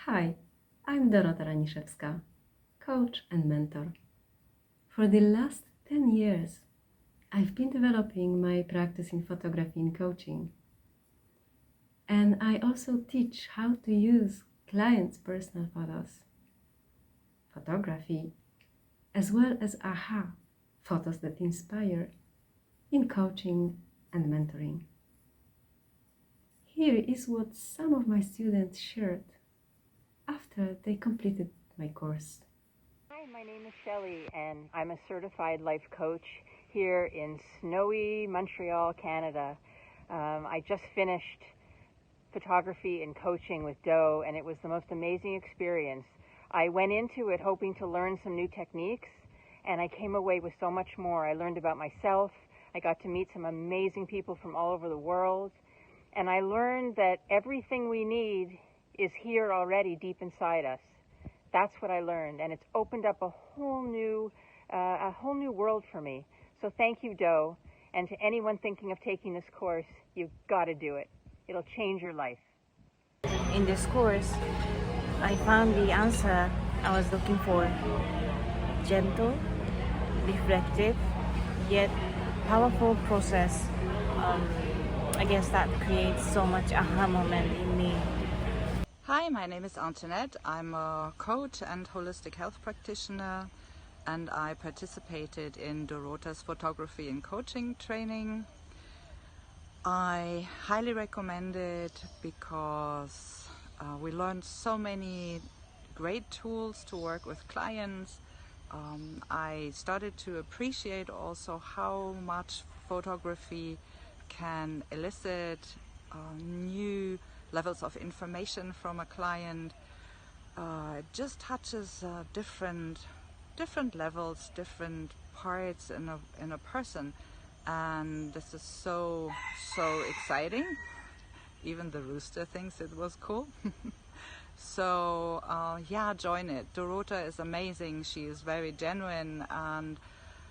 Hi, I'm Dorota Raniszewska, coach and mentor. For the last 10 years, I've been developing my practice in photography and coaching. And I also teach how to use clients' personal photos, photography, as well as aha, photos that inspire, in coaching and mentoring. Here is what some of my students shared after they completed my course. Hi, my name is Shelley, and I'm a certified life coach here in snowy Montreal, Canada. I just finished photography and coaching with Doe, and it was the most amazing experience. I went into it hoping to learn some new techniques, and I came away with so much more. I learned about myself. I got to meet some amazing people from all over the world, and I learned that everything we need is here already deep inside us. That's what I learned, and it's opened up a whole new world for me. So thank you, Doe, and to anyone thinking of taking this course, you've got to do it. It'll change your life. In this course, I found the answer I was looking for. Gentle, reflective, yet powerful process. I guess that creates so much aha moment in me. Hi, my name is Antoinette. I'm a coach and holistic health practitioner, and I participated in Dorota's photography and coaching training. I highly recommend it because we learned so many great tools to work with clients. I started to appreciate also how much photography can elicit new levels of information from a client. It just touches different levels, different parts in a person, and this is so exciting. Even the rooster thinks it was cool. So yeah, join it. Dorota is amazing. She is very genuine and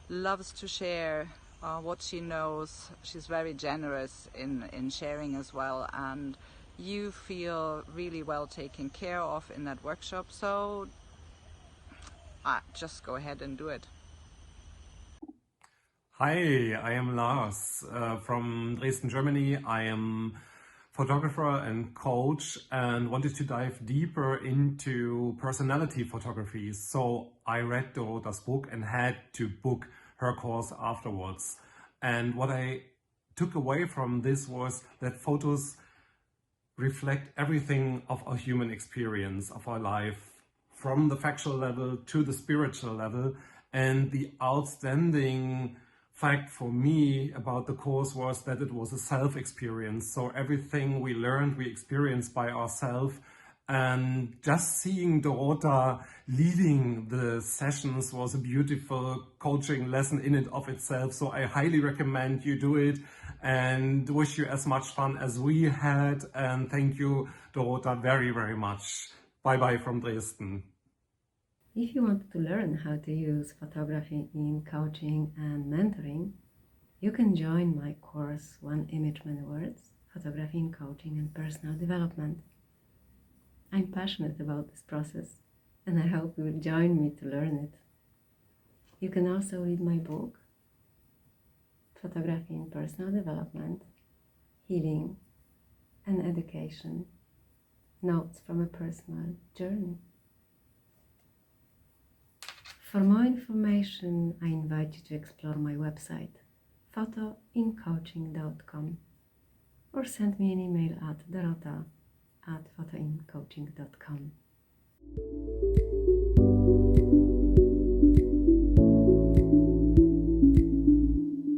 loves to share what she knows. She's very generous in sharing as well, and you feel really well taken care of in that workshop. So just go ahead and do it. Hi, I am Lars from Dresden, Germany. I am photographer and coach and wanted to dive deeper into personality photography. So I read Dorota's book and had to book her course afterwards. And what I took away from this was that photos reflect everything of our human experience, of our life, from the factual level to the spiritual level. And the outstanding fact for me about the course was that it was a self-experience. So everything we learned, we experienced by ourselves. And just seeing Dorota leading the sessions was a beautiful coaching lesson in and of itself. So I highly recommend you do it and wish you as much fun as we had. And thank you, Dorota, very, very much. Bye-bye from Dresden. If you want to learn how to use photography in coaching and mentoring, you can join my course, One Image, Many Words, Photography in Coaching and Personal Development. I'm passionate about this process, and I hope you will join me to learn it. You can also read my book, Photography in Personal Development, Healing and Education, Notes from a Personal Journey. For more information, I invite you to explore my website, photoincoaching.com, or send me an email at dorota@photoincoaching.com.